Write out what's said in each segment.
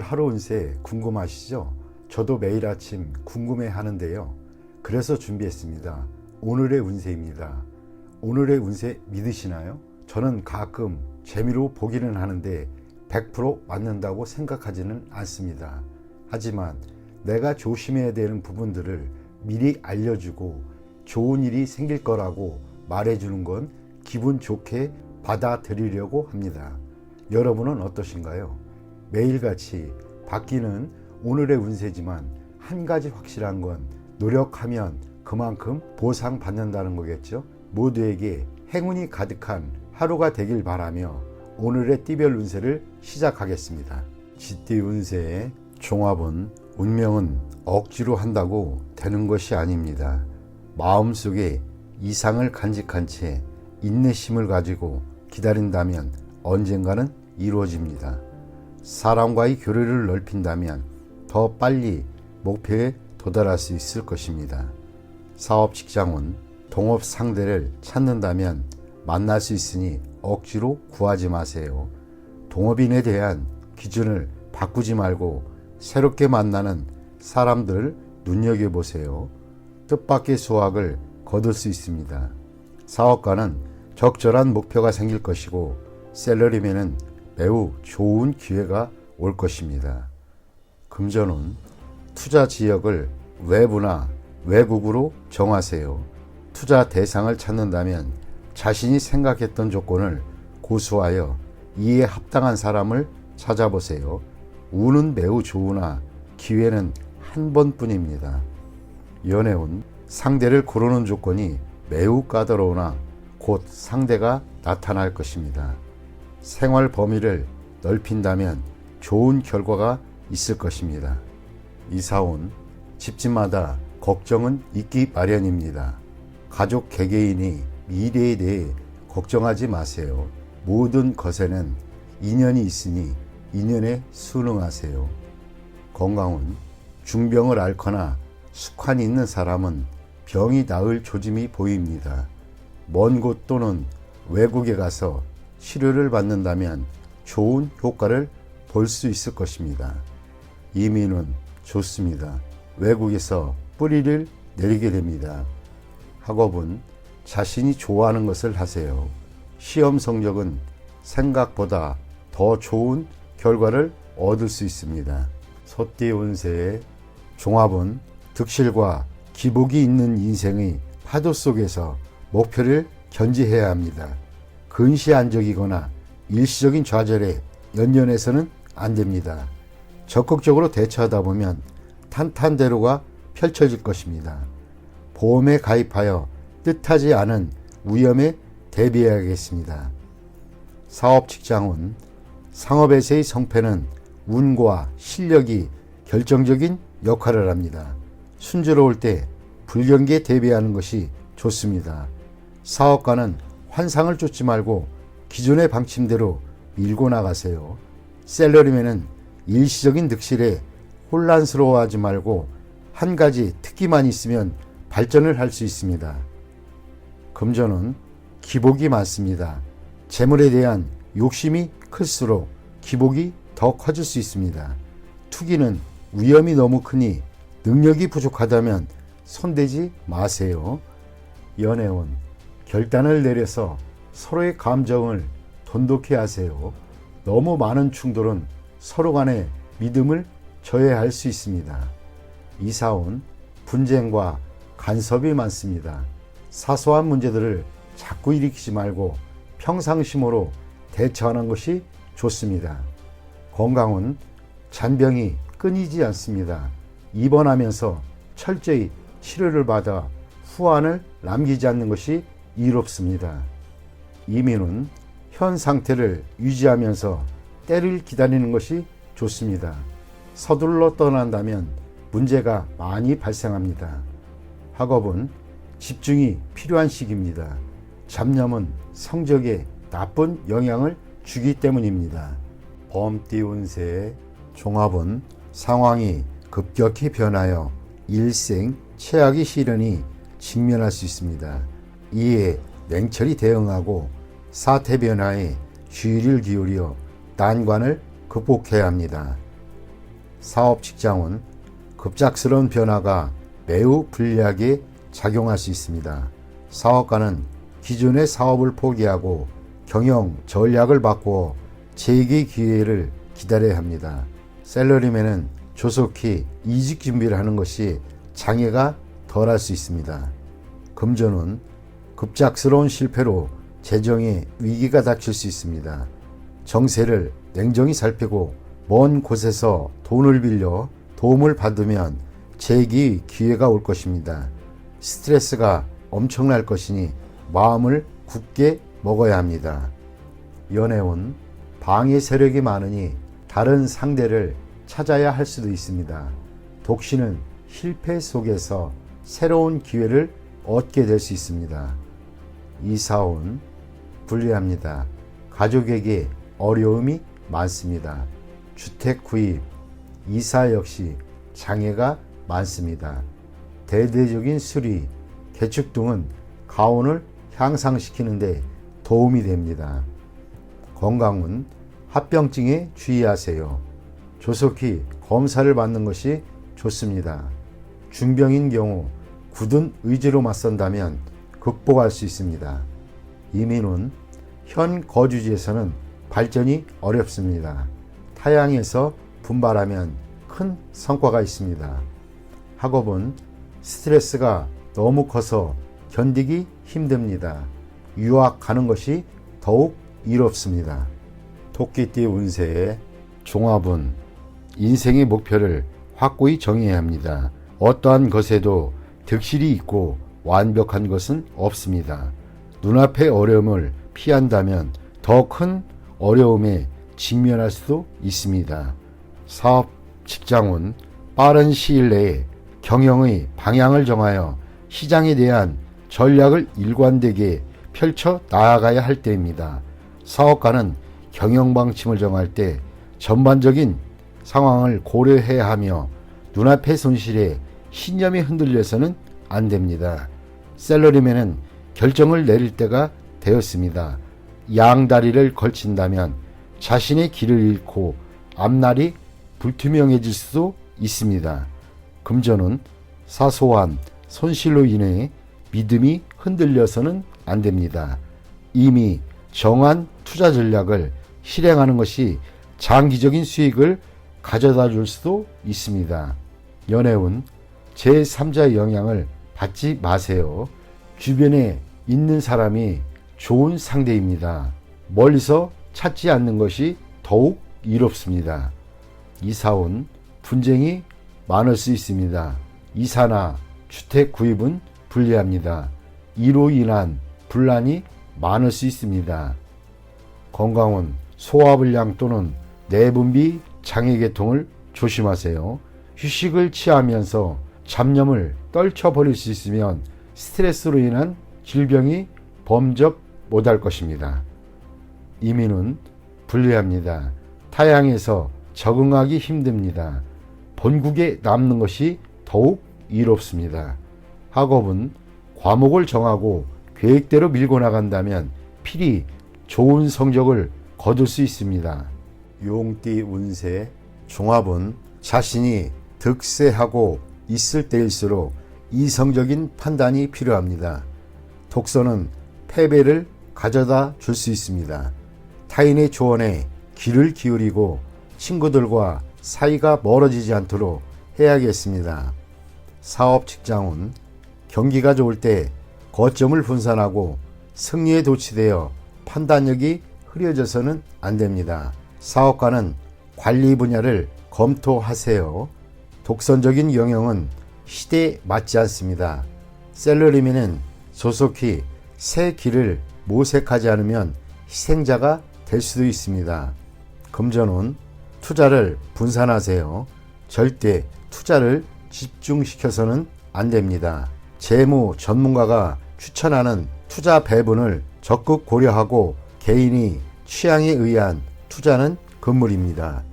하루 운세 궁금하시죠? 저도 매일 아침 궁금해 하는데요. 그래서 준비했습니다. 오늘의 운세입니다. 오늘의 운세 믿으시나요? 저는 가끔 재미로 보기는 하는데 100% 맞는다고 생각하지는 않습니다. 하지만 내가 조심해야 되는 부분들을 미리 알려주고 좋은 일이 생길 거라고 말해주는 건 기분 좋게 받아들이려고 합니다. 여러분은 어떠신가요? 매일같이 바뀌는 오늘의 운세지만 한 가지 확실한 건 노력하면 그만큼 보상받는다는 거겠죠. 모두에게 행운이 가득한 하루가 되길 바라며 오늘의 띠별 운세를 시작하겠습니다. 쥐띠 운세의 종합은 운명은 억지로 한다고 되는 것이 아닙니다. 마음속에 이상을 간직한 채 인내심을 가지고 기다린다면 언젠가는 이루어집니다. 사람과의 교류를 넓힌다면 더 빨리 목표에 도달할 수 있을 것입니다. 사업 직장은 동업 상대를 찾는다면 만날 수 있으니 억지로 구하지 마세요. 동업인에 대한 기준을 바꾸지 말고 새롭게 만나는 사람들 눈여겨보세요. 뜻밖의 수확을 거둘 수 있습니다. 사업가는 적절한 목표가 생길 것이고 셀러리맨은 매우 좋은 기회가 올 것입니다. 금전운 투자 지역을 외부나 외국으로 정하세요. 투자 대상을 찾는다면 자신이 생각했던 조건을 고수하여 이에 합당한 사람을 찾아보세요. 운은 매우 좋으나 기회는 한 번뿐입니다. 연애운 상대를 고르는 조건이 매우 까다로우나 곧 상대가 나타날 것입니다. 생활 범위를 넓힌다면 좋은 결과가 있을 것입니다. 이사온 집집마다 걱정은 있기 마련입니다. 가족 개개인이 미래에 대해 걱정하지 마세요. 모든 것에는 인연이 있으니 인연에 순응하세요. 건강은 중병을 앓거나 숙환이 있는 사람은 병이 나을 조짐이 보입니다. 먼 곳 또는 외국에 가서 치료를 받는다면 좋은 효과를 볼 수 있을 것입니다. 이민은 좋습니다. 외국에서 뿌리를 내리게 됩니다. 학업은 자신이 좋아하는 것을 하세요. 시험 성적은 생각보다 더 좋은 결과를 얻을 수 있습니다. 소띠 운세의 종합은 득실과 기복이 있는 인생의 파도 속에서 목표를 견지해야 합니다. 근시안적이거나 일시적인 좌절에 연연해서는 안 됩니다. 적극적으로 대처하다 보면 탄탄대로가 펼쳐질 것입니다. 보험에 가입하여 뜻하지 않은 위험에 대비해야겠습니다. 사업 직장운 상업에서의 성패는 운과 실력이 결정적인 역할을 합니다. 순조로울 때 불경기에 대비하는 것이 좋습니다. 사업가는 환상을 쫓지 말고 기존의 방침대로 밀고 나가세요. 셀러리맨은 일시적인 득실에 혼란스러워하지 말고 한 가지 특기만 있으면 발전을 할 수 있습니다. 금전은 기복이 많습니다. 재물에 대한 욕심이 클수록 기복이 더 커질 수 있습니다. 투기는 위험이 너무 크니 능력이 부족하다면 손대지 마세요. 연애운 결단을 내려서 서로의 감정을 돈독히 하세요. 너무 많은 충돌은 서로 간의 믿음을 저해할 수 있습니다. 이사온 분쟁과 간섭이 많습니다. 사소한 문제들을 자꾸 일으키지 말고 평상심으로 대처하는 것이 좋습니다. 건강은 잔병이 끊이지 않습니다. 입원하면서 철저히 치료를 받아 후환을 남기지 않는 것이 이롭습니다. 이민은 현 상태를 유지하면서 때를 기다리는 것이 좋습니다. 서둘러 떠난다면 문제가 많이 발생합니다. 학업은 집중이 필요한 시기입니다. 잡념은 성적에 나쁜 영향을 주기 때문입니다. 범띠 운세의 종합은 상황이 급격히 변하여 일생 최악의 시련이 직면할 수 있습니다. 이에 냉철히 대응하고 사태 변화에 주의를 기울여 난관을 극복해야 합니다. 사업 직장운 급작스러운 변화가 매우 불리하게 작용할 수 있습니다. 사업가는 기존의 사업을 포기하고 경영 전략을 바꾸어 재기 기회를 기다려야 합니다. 셀러리맨은 조속히 이직 준비를 하는 것이 장애가 덜할 수 있습니다. 금전운 급작스러운 실패로 재정에 위기가 닥칠 수 있습니다. 정세를 냉정히 살피고 먼 곳에서 돈을 빌려 도움을 받으면 재기 기회가 올 것입니다. 스트레스가 엄청날 것이니 마음을 굳게 먹어야 합니다. 연애운 방해 세력이 많으니 다른 상대를 찾아야 할 수도 있습니다. 독신은 실패 속에서 새로운 기회를 얻게 될 수 있습니다. 이사운 불리합니다. 가족에게 어려움이 많습니다. 주택 구입, 이사 역시 장애가 많습니다. 대대적인 수리, 개축 등은 가운을 향상시키는데 도움이 됩니다. 건강은 합병증에 주의하세요. 조속히 검사를 받는 것이 좋습니다. 중병인 경우 굳은 의지로 맞선다면 극복할 수 있습니다. 이민은 현 거주지에서는 발전이 어렵습니다. 타향에서 분발하면 큰 성과가 있습니다. 학업은 스트레스가 너무 커서 견디기 힘듭니다. 유학 가는 것이 더욱 이롭습니다. 토끼띠 운세의 종합은 인생의 목표를 확고히 정해야 합니다. 어떠한 것에도 득실이 있고 완벽한 것은 없습니다. 눈앞의 어려움을 피한다면 더 큰 어려움에 직면할 수도 있습니다. 사업, 직장은 빠른 시일 내에 경영의 방향을 정하여 시장에 대한 전략을 일관되게 펼쳐 나아가야 할 때입니다. 사업가는 경영 방침을 정할 때 전반적인 상황을 고려해야 하며 눈앞의 손실에 신념이 흔들려서는 안 됩니다. 셀러리맨은 결정을 내릴 때가 되었습니다. 양다리를 걸친다면 자신의 길을 잃고 앞날이 불투명해질 수도 있습니다. 금전은 사소한 손실로 인해 믿음이 흔들려서는 안 됩니다. 이미 정한 투자 전략을 실행하는 것이 장기적인 수익을 가져다 줄 수도 있습니다. 연애운 제3자의 영향을 받지 마세요. 주변에 있는 사람이 좋은 상대입니다. 멀리서 찾지 않는 것이 더욱 이롭습니다. 이사운 분쟁이 많을 수 있습니다. 이사나 주택 구입은 불리합니다. 이로 인한 분란이 많을 수 있습니다. 건강은 소화불량 또는 내분비 장애계통을 조심하세요. 휴식을 취하면서 잡념을 떨쳐버릴 수 있으면 스트레스로 인한 질병이 범접 못할 것입니다. 이민은 불리합니다. 타향에서 적응하기 힘듭니다. 본국에 남는 것이 더욱 이롭습니다. 학업은 과목을 정하고 계획대로 밀고 나간다면 필히 좋은 성적을 거둘 수 있습니다. 용띠 운세 종합은 자신이 득세하고 있을 때일수록 이성적인 판단이 필요합니다. 독서는 패배를 가져다 줄 수 있습니다. 타인의 조언에 귀를 기울이고 친구들과 사이가 멀어지지 않도록 해야겠습니다. 사업 직장운 경기가 좋을 때 거점을 분산하고 승리에 도취되어 판단력이 흐려져서는 안 됩니다. 사업가는 관리 분야를 검토하세요. 독선적인 경영은 시대에 맞지 않습니다. 셀러리맨은 조속히 새 길을 모색하지 않으면 희생자가 될 수도 있습니다. 금전운 투자를 분산하세요. 절대 투자를 집중시켜서는 안 됩니다. 재무 전문가가 추천하는 투자 배분을 적극 고려하고 개인이 취향에 의한 투자는 금물입니다.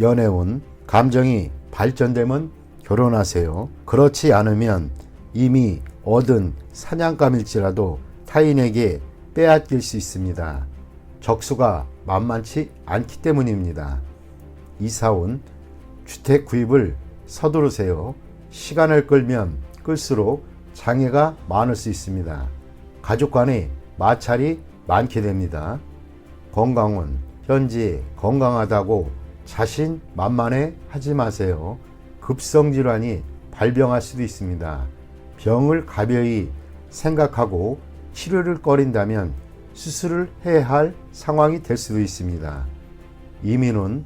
연애운 감정이 발전되면 결혼하세요. 그렇지 않으면 이미 얻은 사냥감일지라도 타인에게 빼앗길 수 있습니다. 적수가 만만치 않기 때문입니다. 이사운 주택 구입을 서두르세요. 시간을 끌면 끌수록 장애가 많을 수 있습니다. 가족 간의 마찰이 많게 됩니다. 건강운, 현재 건강하다고 자신만만해 하지 마세요. 급성질환이 발병할 수도 있습니다. 병을 가벼이 생각하고 치료를 꺼린다면 수술을 해야 할 상황이 될 수도 있습니다. 이민은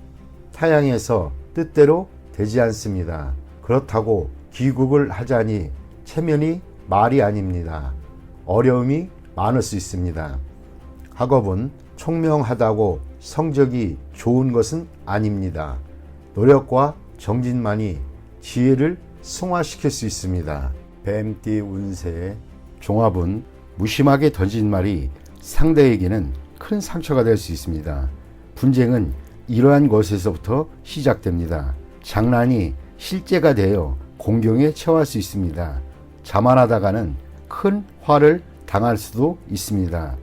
타향에서 뜻대로 되지 않습니다. 그렇다고 귀국을 하자니 체면이 말이 아닙니다. 어려움이 많을 수 있습니다. 학업은 총명하다고 성적이 좋은 것은 아닙니다. 노력과 정진만이 지혜를 승화시킬 수 있습니다. 뱀띠 운세 종합은 무심하게 던진 말이 상대에게는 큰 상처가 될 수 있습니다. 분쟁은 이러한 것에서부터 시작됩니다. 장난이 실제가 되어 공경에 처할 수 있습니다. 자만하다가는 큰 화를 당할 수도 있습니다.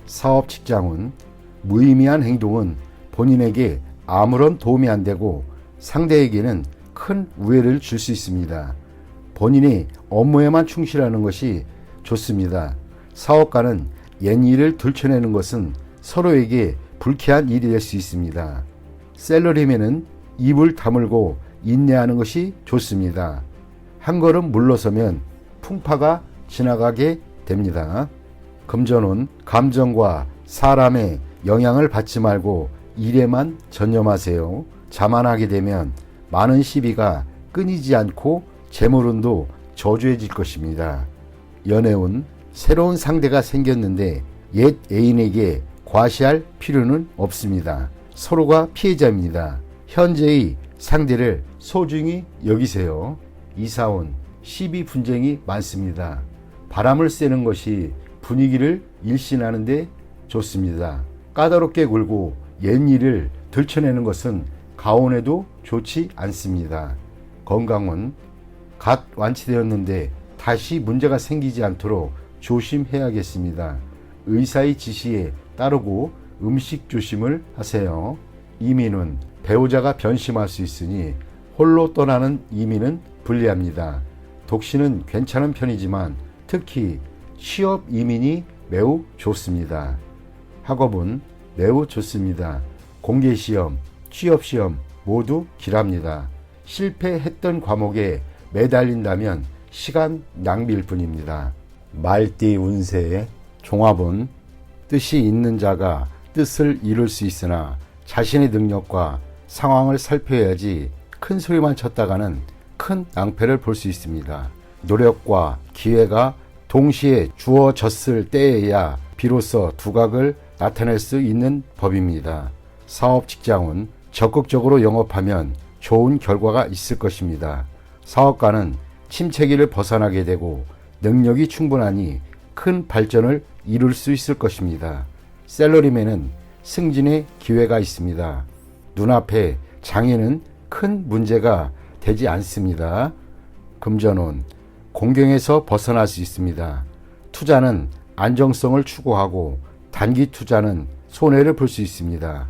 사업 직장은 무의미한 행동은 본인에게 아무런 도움이 안 되고 상대에게는 큰 우애를 줄 수 있습니다. 본인이 업무에만 충실하는 것이 좋습니다. 사업가는 옛일을 들춰내는 것은 서로에게 불쾌한 일이 될 수 있습니다. 셀러리맨은 입을 다물고 인내하는 것이 좋습니다. 한 걸음 물러서면 풍파가 지나가게 됩니다. 금전운 감정과 사람의 영향을 받지 말고 일에만 전념하세요. 자만하게 되면 많은 시비가 끊이지 않고 재물운도 저조해질 것입니다. 연애운 새로운 상대가 생겼는데 옛 애인에게 과시할 필요는 없습니다. 서로가 피해자입니다. 현재의 상대를 소중히 여기세요. 이사운 시비 분쟁이 많습니다. 바람을 쐬는 것이 분위기를 일신하는 데 좋습니다. 까다롭게 굴고 옛일을 들춰내는 것은 가온에도 좋지 않습니다. 건강은 갓 완치되었는데 다시 문제가 생기지 않도록 조심해야겠습니다. 의사의 지시에 따르고 음식 조심을 하세요. 이민은 배우자가 변심할 수 있으니 홀로 떠나는 이민은 불리합니다. 독신은 괜찮은 편이지만 특히 취업 이민이 매우 좋습니다. 학업은 매우 좋습니다. 공개시험, 취업시험 모두 길합니다. 실패했던 과목에 매달린다면 시간 낭비일 뿐입니다. 말띠 운세의 종합은 뜻이 있는 자가 뜻을 이룰 수 있으나 자신의 능력과 상황을 살펴야지 큰 소리만 쳤다가는 큰 낭패를 볼 수 있습니다. 노력과 기회가 동시에 주어졌을 때에야 비로소 두각을 나타낼 수 있는 법입니다. 사업 직장은 적극적으로 영업하면 좋은 결과가 있을 것입니다. 사업가는 침체기를 벗어나게 되고 능력이 충분하니 큰 발전을 이룰 수 있을 것입니다. 셀러리맨은 승진의 기회가 있습니다. 눈앞에 장애는 큰 문제가 되지 않습니다. 금전운 공경에서 벗어날 수 있습니다. 투자는 안정성을 추구하고 단기 투자는 손해를 볼 수 있습니다.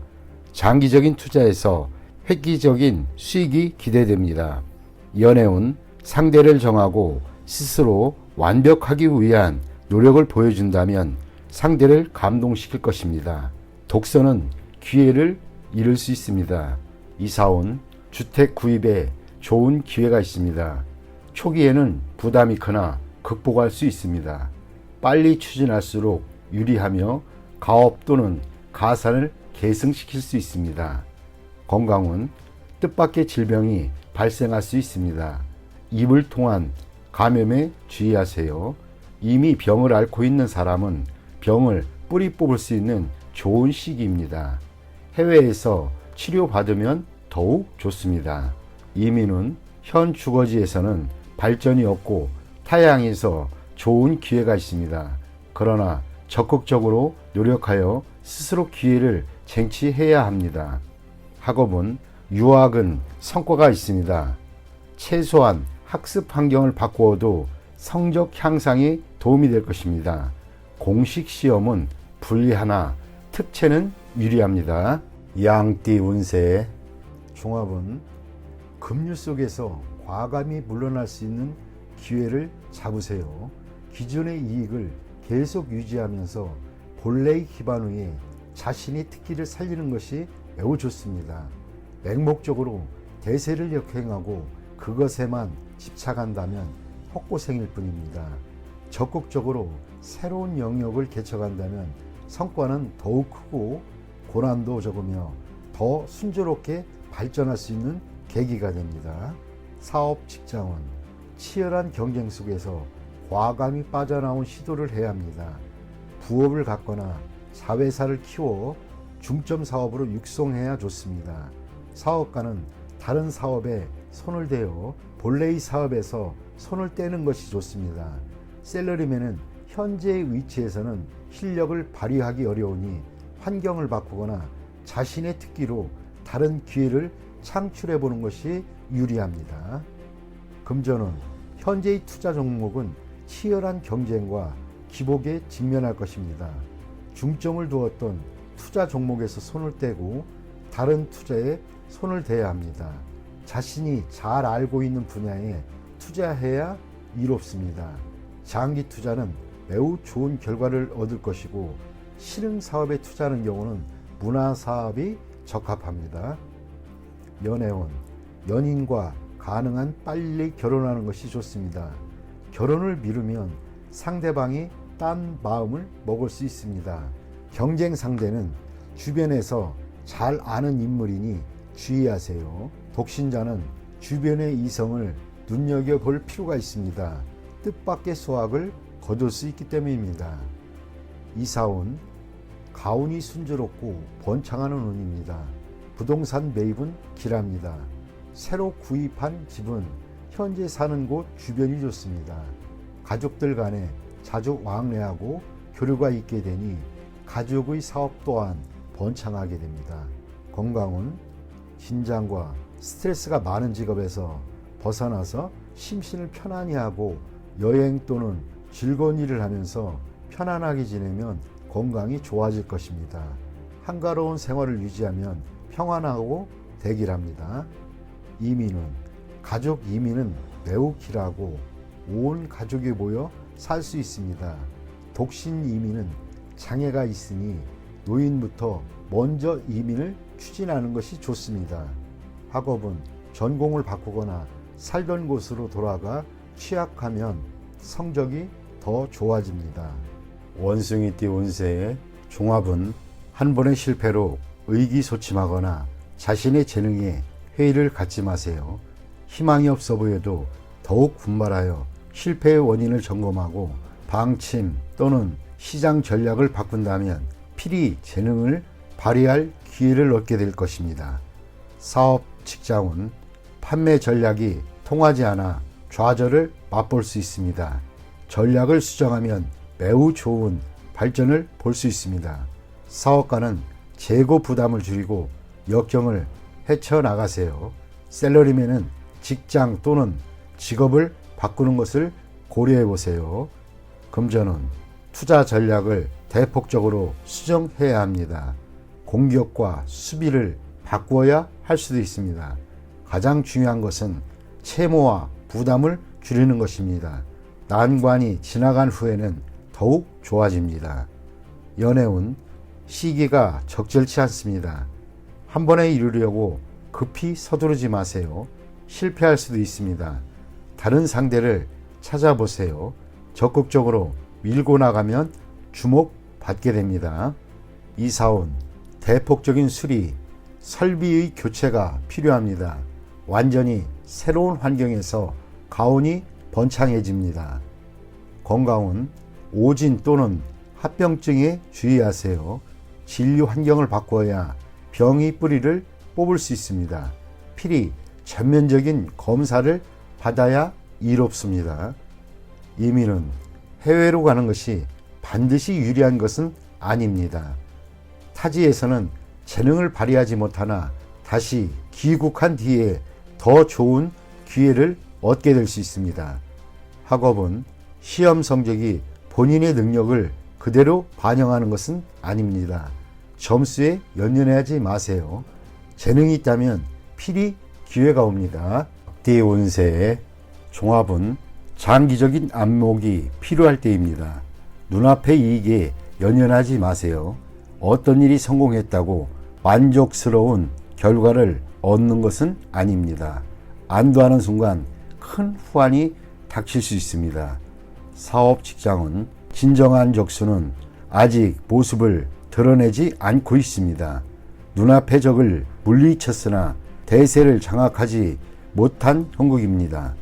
장기적인 투자에서 획기적인 수익이 기대됩니다. 연애운 상대를 정하고 스스로 완벽하기 위한 노력을 보여준다면 상대를 감동시킬 것입니다. 독서는 기회를 잃을 수 있습니다. 이사온 주택 구입에 좋은 기회가 있습니다. 초기에는 부담이 크나 극복할 수 있습니다. 빨리 추진할수록 유리하며 가업 또는 가산을 계승시킬 수 있습니다. 건강은 뜻밖의 질병이 발생할 수 있습니다. 입을 통한 감염에 주의하세요. 이미 병을 앓고 있는 사람은 병을 뿌리 뽑을 수 있는 좋은 시기입니다. 해외에서 치료받으면 더욱 좋습니다. 이민은 현 주거지에서는 발전이 없고 타향에서 좋은 기회가 있습니다. 그러나 적극적으로 노력하여 스스로 기회를 쟁취해야 합니다. 학업은 유학은 성과가 있습니다. 최소한 학습 환경을 바꾸어도 성적 향상에 도움이 될 것입니다. 공식 시험은 불리하나 특채는 유리합니다. 양띠 운세 종합은 급류 속에서 과감히 물러날 수 있는 기회를 잡으세요. 기존의 이익을 계속 유지하면서 본래의 기반 위에 자신의 특기를 살리는 것이 매우 좋습니다. 맹목적으로 대세를 역행하고 그것에만 집착한다면 헛고생일 뿐입니다. 적극적으로 새로운 영역을 개척한다면 성과는 더욱 크고 고난도 적으며 더 순조롭게 발전할 수 있는 계기가 됩니다. 사업, 직장은 치열한 경쟁 속에서 과감히 빠져나온 시도를 해야 합니다. 부업을 갖거나 자회사를 키워 중점 사업으로 육성해야 좋습니다. 사업가는 다른 사업에 손을 대어 본래의 사업에서 손을 떼는 것이 좋습니다. 샐러리맨은 현재의 위치에서는 실력을 발휘하기 어려우니 환경을 바꾸거나 자신의 특기로 다른 기회를 창출해 보는 것이 유리합니다. 금전은 현재의 투자 종목은 치열한 경쟁과 기복에 직면할 것입니다. 중점을 두었던 투자 종목에서 손을 떼고 다른 투자에 손을 대야 합니다. 자신이 잘 알고 있는 분야에 투자해야 이롭습니다. 장기 투자는 매우 좋은 결과를 얻을 것이고 실행 사업에 투자하는 경우는 문화 사업이 적합합니다. 연애운, 연인과 가능한 빨리 결혼하는 것이 좋습니다. 결혼을 미루면 상대방이 딴 마음을 먹을 수 있습니다. 경쟁 상대는 주변에서 잘 아는 인물이니 주의하세요. 독신자는 주변의 이성을 눈여겨볼 필요가 있습니다. 뜻밖의 수확을 거둘 수 있기 때문입니다. 이사운, 가운이 순조롭고 번창하는 운입니다. 부동산 매입은 길합니다. 새로 구입한 집은 현재 사는 곳 주변이 좋습니다. 가족들 간에 자주 왕래하고 교류가 있게 되니 가족의 사업 또한 번창하게 됩니다. 건강은 긴장과 스트레스가 많은 직업에서 벗어나서 심신을 편안히 하고 여행 또는 즐거운 일을 하면서 편안하게 지내면 건강이 좋아질 것입니다. 한가로운 생활을 유지하면 평안하고 대길합니다. 이민은 가족 이민은 매우 길하고 온 가족이 모여 살 수 있습니다. 독신 이민은 장애가 있으니 노인부터 먼저 이민을 추진하는 것이 좋습니다. 학업은 전공을 바꾸거나 살던 곳으로 돌아가 취약하면 성적이 더 좋아집니다. 원숭이띠 운세의 종합은 한 번의 실패로 의기소침하거나 자신의 재능에 회의를 갖지 마세요. 희망이 없어 보여도 더욱 분발하여 실패의 원인을 점검하고 방침 또는 시장 전략을 바꾼다면 필히 재능을 발휘할 기회를 얻게 될 것입니다. 사업, 직장은 판매 전략이 통하지 않아 좌절을 맛볼 수 있습니다. 전략을 수정하면 매우 좋은 발전을 볼 수 있습니다. 사업가는 재고 부담을 줄이고 역경을 헤쳐나가세요. 샐러리맨은 직장 또는 직업을 바꾸는 것을 고려해 보세요. 금전은 투자 전략을 대폭적으로 수정해야 합니다. 공격과 수비를 바꾸어야 할 수도 있습니다. 가장 중요한 것은 채무와 부담을 줄이는 것입니다. 난관이 지나간 후에는 더욱 좋아집니다. 연애운, 시기가 적절치 않습니다. 한 번에 이루려고 급히 서두르지 마세요. 실패할 수도 있습니다. 다른 상대를 찾아보세요. 적극적으로 밀고 나가면 주목받게 됩니다. 이사운, 대폭적인 수리, 설비의 교체가 필요합니다. 완전히 새로운 환경에서 가온이 번창해집니다. 건강은 오진 또는 합병증에 주의하세요. 진료 환경을 바꿔야 병의 뿌리를 뽑을 수 있습니다. 필히 전면적인 검사를 받아야 이롭습니다. 이민은 해외로 가는 것이 반드시 유리한 것은 아닙니다. 타지에서는 재능을 발휘하지 못하나 다시 귀국한 뒤에 더 좋은 기회를 얻게 될 수 있습니다. 학업은 시험 성적이 본인의 능력을 그대로 반영하는 것은 아닙니다. 점수에 연연하지 마세요. 재능이 있다면 필히 기회가 옵니다. 띠 운세의 종합은 장기적인 안목이 필요할 때입니다. 눈앞의 이익에 연연하지 마세요. 어떤 일이 성공했다고 만족스러운 결과를 얻는 것은 아닙니다. 안도하는 순간 큰 후환이 닥칠 수 있습니다. 사업 직장은 진정한 적수는 아직 모습을 드러내지 않고 있습니다. 눈앞의 적을 물리쳤으나 대세를 장악하지 못한 형국입니다.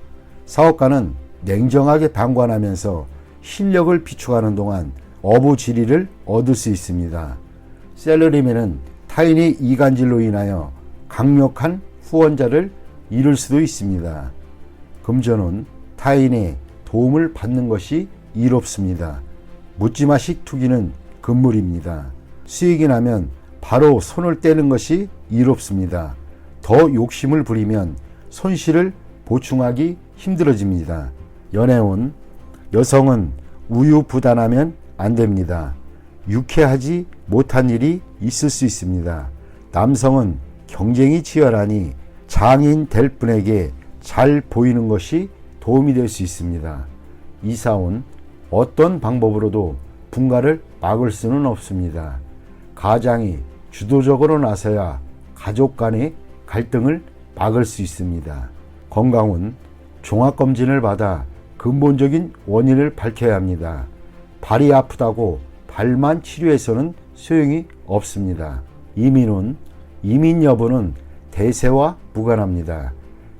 사업가는 냉정하게 방관하면서 실력을 비축하는 동안 어부지리를 얻을 수 있습니다. 셀러리맨은 타인의 이간질로 인하여 강력한 후원자를 잃을 수도 있습니다. 금전은 타인의 도움을 받는 것이 이롭습니다. 묻지마식 투기는 금물입니다. 수익이 나면 바로 손을 떼는 것이 이롭습니다. 더 욕심을 부리면 손실을 보충하기 힘들어집니다. 연애운, 여성은 우유부단하면 안 됩니다. 유쾌하지 못한 일이 있을 수 있습니다. 남성은 경쟁이 치열하니 장인 될 분에게 잘 보이는 것이 도움이 될 수 있습니다. 이사온, 어떤 방법으로도 분가를 막을 수는 없습니다. 가장이 주도적으로 나서야 가족 간의 갈등을 막을 수 있습니다. 건강은 종합검진을 받아 근본적인 원인을 밝혀야 합니다. 발이 아프다고 발만 치료해서는 소용이 없습니다. 이민 여부는 대세와 무관합니다.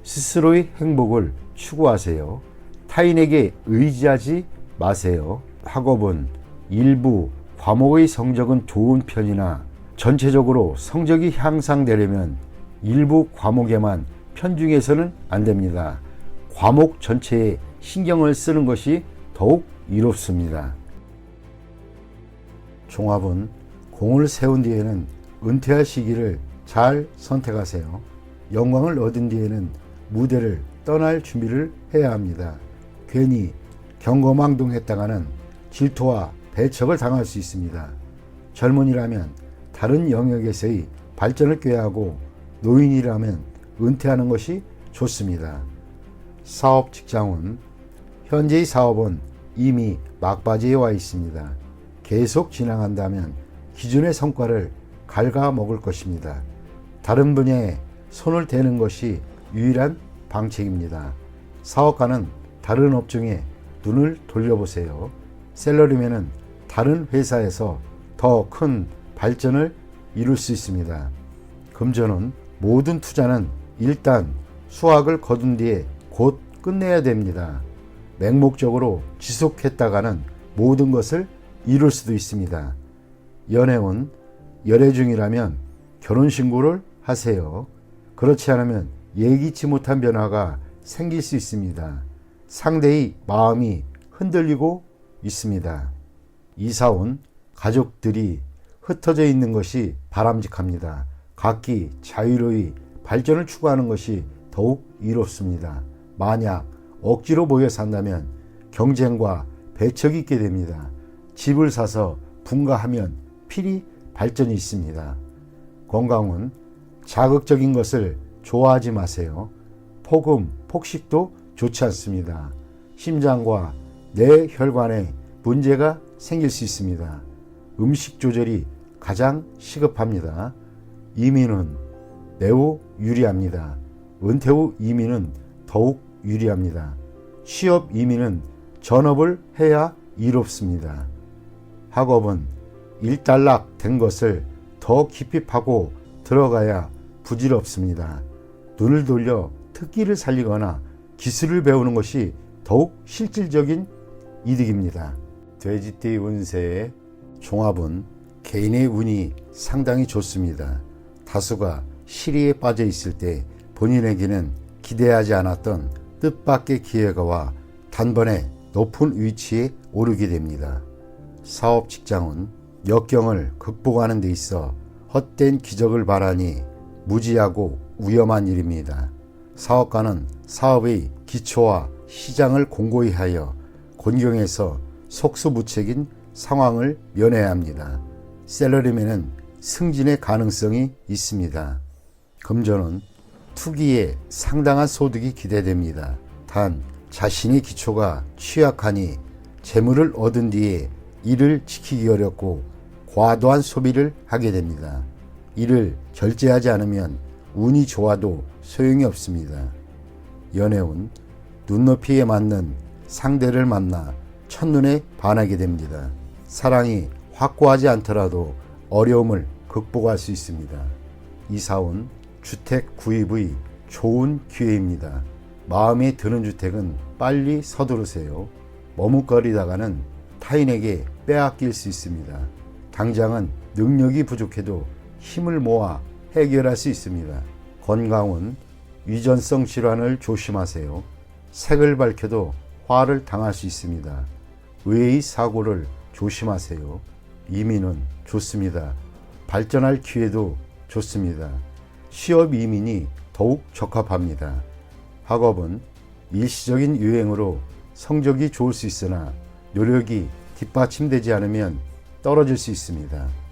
스스로의 행복을 추구하세요. 타인에게 의지하지 마세요. 학업은 일부 과목의 성적은 좋은 편이나 전체적으로 성적이 향상되려면 일부 과목에만 편중해서는 안 됩니다. 과목 전체에 신경을 쓰는 것이 더욱 이롭습니다. 종합은 공을 세운 뒤에는 은퇴할 시기를 잘 선택하세요. 영광을 얻은 뒤에는 무대를 떠날 준비를 해야 합니다. 괜히 경거망동했다가는 질투와 배척을 당할 수 있습니다. 젊은이라면 다른 영역에서의 발전을 꾀하고 노인이라면 은퇴하는 것이 좋습니다. 사업 직장운, 현재의 사업은 이미 막바지에 와 있습니다. 계속 진행한다면 기존의 성과를 갉아먹을 것입니다. 다른 분야에 손을 대는 것이 유일한 방책입니다. 사업가는 다른 업종에 눈을 돌려보세요. 셀러리맨은 다른 회사에서 더 큰 발전을 이룰 수 있습니다. 금전은 모든 투자는 일단 수확을 거둔 뒤에 곧 끝내야 됩니다. 맹목적으로 지속했다가는 모든 것을 이룰 수도 있습니다. 연애운, 열애 중이라면 결혼신고를 하세요. 그렇지 않으면 예기치 못한 변화가 생길 수 있습니다. 상대의 마음이 흔들리고 있습니다. 이사온 가족들이 흩어져 있는 것이 바람직합니다. 각기 자유로이 발전을 추구하는 것이 더욱 이롭습니다. 만약 억지로 모여 산다면 경쟁과 배척이 있게 됩니다. 집을 사서 분가하면 필히 발전이 있습니다. 건강은 자극적인 것을 좋아하지 마세요. 폭음, 폭식도 좋지 않습니다. 심장과 뇌혈관에 문제가 생길 수 있습니다. 음식 조절이 가장 시급합니다. 이민은 매우 유리합니다. 은퇴 후 이민은 더욱 유리합니다. 취업 이민은 전업을 해야 이롭습니다. 학업은 일단락 된 것을 더 깊이 파고 들어가야 부질없습니다. 눈을 돌려 특기를 살리거나 기술을 배우는 것이 더욱 실질적인 이득입니다. 돼지띠 운세의 종합은 개인의 운이 상당히 좋습니다. 다수가 시리에 빠져 있을 때 본인에게는 기대하지 않았던 뜻밖의 기회가 와 단번에 높은 위치에 오르게 됩니다. 사업 직장은 역경을 극복하는 데 있어 헛된 기적을 바라니 무지하고 위험한 일입니다. 사업가는 사업의 기초와 시장을 공고히 하여 곤경에서 속수무책인 상황을 면해야 합니다. 셀러리맨은 승진의 가능성이 있습니다. 금전은 투기에 상당한 소득이 기대됩니다. 단 자신의 기초가 취약하니 재물을 얻은 뒤에 이를 지키기 어렵고 과도한 소비를 하게 됩니다. 이를 절제하지 않으면 운이 좋아도 소용이 없습니다. 연애운, 눈높이에 맞는 상대를 만나 첫눈에 반하게 됩니다. 사랑이 확고하지 않더라도 어려움을 극복할 수 있습니다. 이사운, 주택 구입의 좋은 기회입니다. 마음에 드는 주택은 빨리 서두르세요. 머뭇거리다가는 타인에게 빼앗길 수 있습니다. 당장은 능력이 부족해도 힘을 모아 해결할 수 있습니다. 건강은 유전성 질환을 조심하세요. 색을 밝혀도 화를 당할 수 있습니다. 의의 사고를 조심하세요. 이민은 좋습니다. 발전할 기회도 좋습니다. 취업 이민이 더욱 적합합니다. 학업은 일시적인 유행으로 성적이 좋을 수 있으나 노력이 뒷받침되지 않으면 떨어질 수 있습니다.